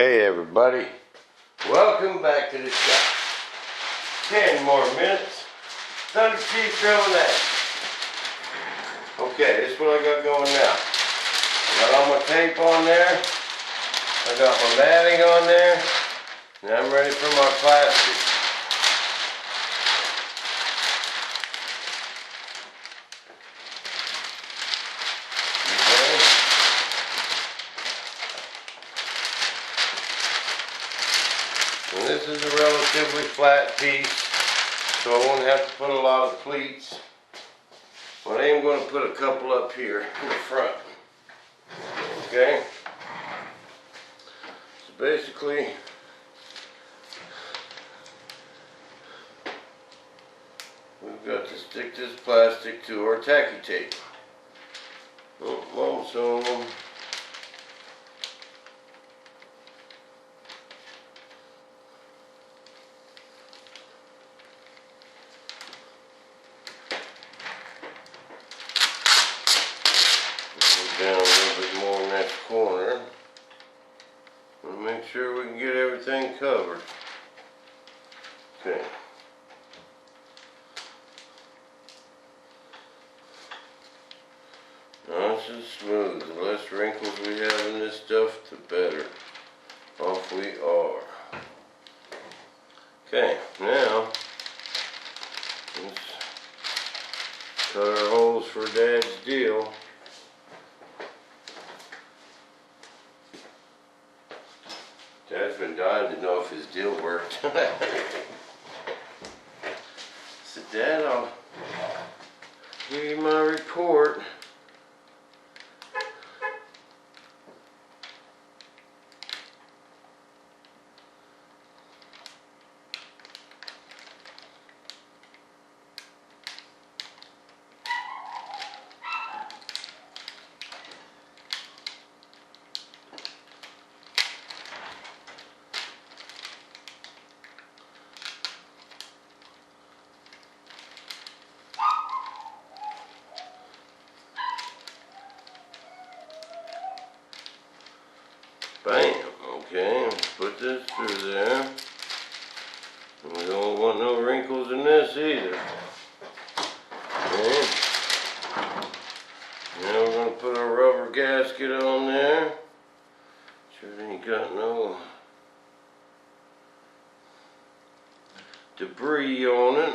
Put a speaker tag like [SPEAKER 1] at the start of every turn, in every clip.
[SPEAKER 1] Hey everybody, welcome back to the shop. 10 more minutes. Thunder Chief drilling that. Okay, this is what I got going now. I got all my tape on there. I got my matting on there. And I'm ready for my plastic. And this is a relatively flat piece, so I won't have to put a lot of pleats. But I am going to put a couple up here in the front. Okay? So basically, we've got to stick this plastic to our tacky tape. So down a little bit more in that corner and make sure we can get everything covered. Okay. Nice and smooth. The less wrinkles we have in this stuff, the better. Off we are. Okay, now let's cut our holes for Dad's deal. Dad's been dying to know if his deal worked. I said, Dad, I'll give you my report. Bam, okay, let's put this through there. And we don't want no wrinkles in this either. Okay. Now we're going to put our rubber gasket on there. Sure it ain't got no debris on it.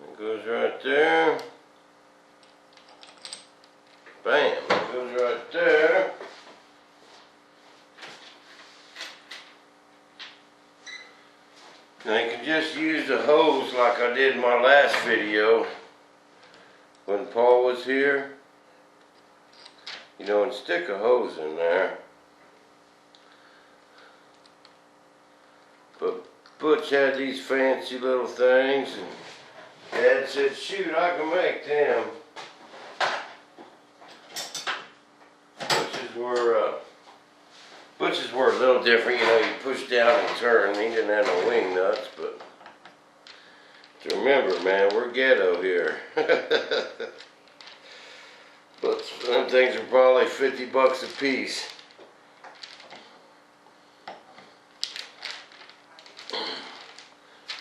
[SPEAKER 1] It goes right there. Bam, it goes right there. Now you can just use the hose like I did in my last video when Paul was here. You know, and stick a hose in there. But Butch had these fancy little things and Dad said, shoot, I can make them. Butch's were a little different, you know, you push down and turn. He didn't have no wing nuts, but remember, man, we're ghetto here. But them things are probably 50 bucks a piece.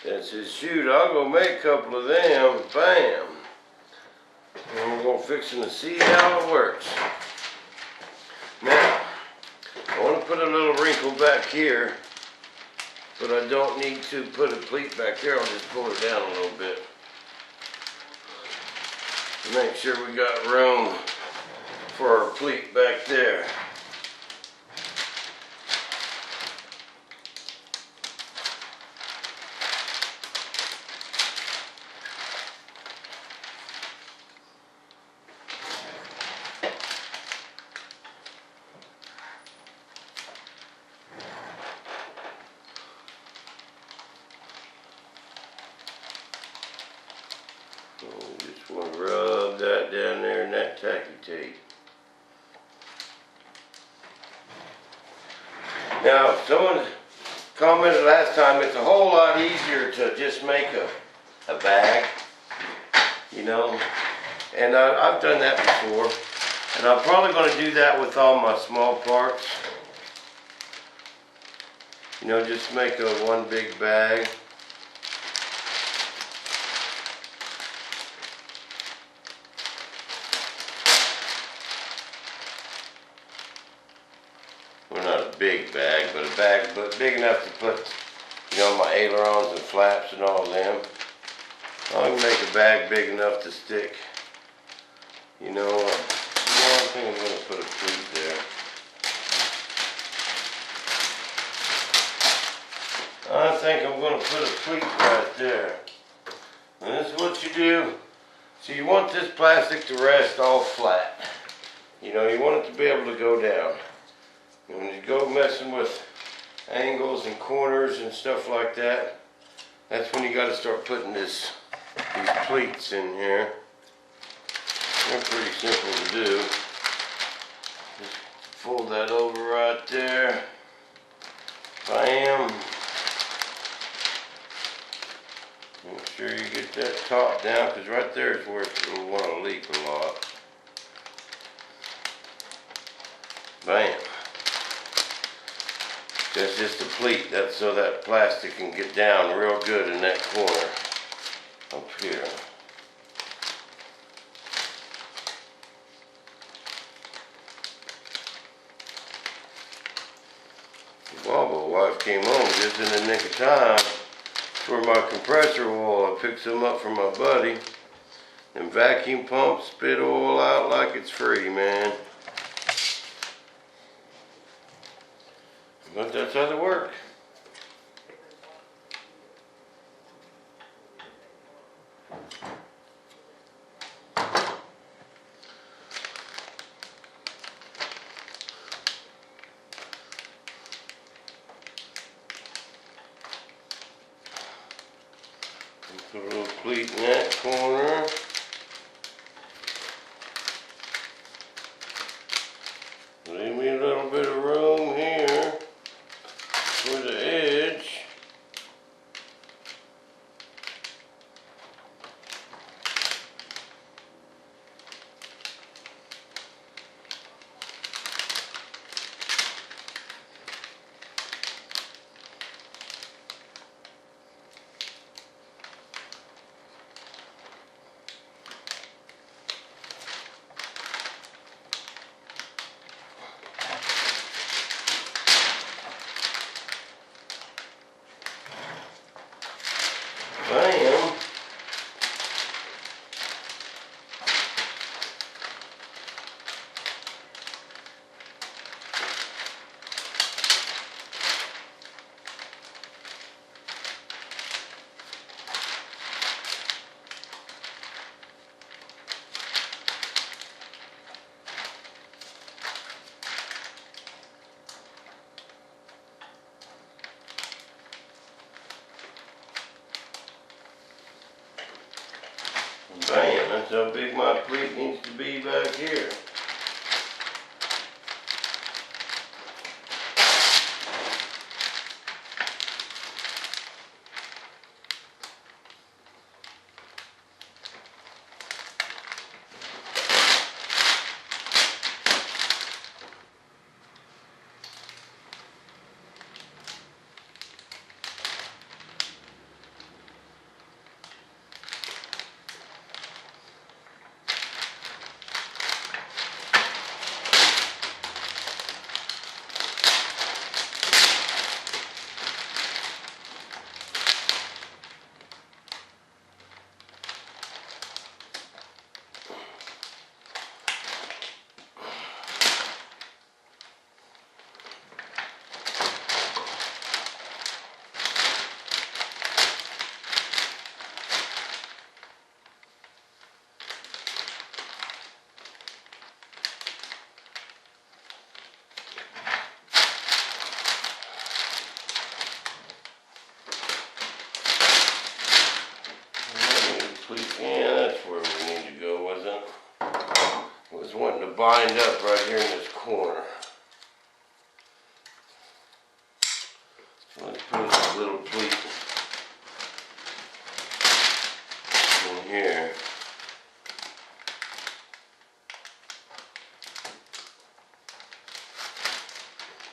[SPEAKER 1] Dad says, shoot, I'll go make a couple of them. Bam. And we're going to fix them to see how it works. Now, I want to put a little wrinkle back here, but I don't need to put a pleat back there. I'll just pull it down a little bit. Make sure we got room for our pleat back there. Just want to rub that down there in that tacky tape. Now, someone commented last time, it's a whole lot easier to just make a bag, you know, and I've done that before. And I'm probably going to do that with all my small parts. You know, just make a one big bag. Well, not a big bag, but a bag but big enough to put, you know, my ailerons and flaps and all them. I can make a bag big enough to stick, you know, I think I'm going to put a cleat there. I think I'm going to put a cleat right there. And this is what you do. So you want this plastic to rest all flat. You know, you want it to be able to go down. And when you go messing with angles and corners and stuff like that, that's when you got to start putting these pleats in here. They're pretty simple to do. Just fold that over right there. Bam. Make sure you get that top down, because right there is where it'll want to leak a lot. Bam. That's just a pleat. That's so that plastic can get down real good in that corner up here. The Volvo wife came home just in the nick of time for my compressor oil. I picked some up from my buddy. And vacuum pumps spit oil out like it's free, man. But that's how they work. Put a little pleat in that corner. Leave me a little bit of room here for the edge. Bam. Bam, that's how big my pleat needs to be back here. Yeah, that's where we need to go, wasn't it? I was wanting to bind up right here in this corner. So let's put a little pleat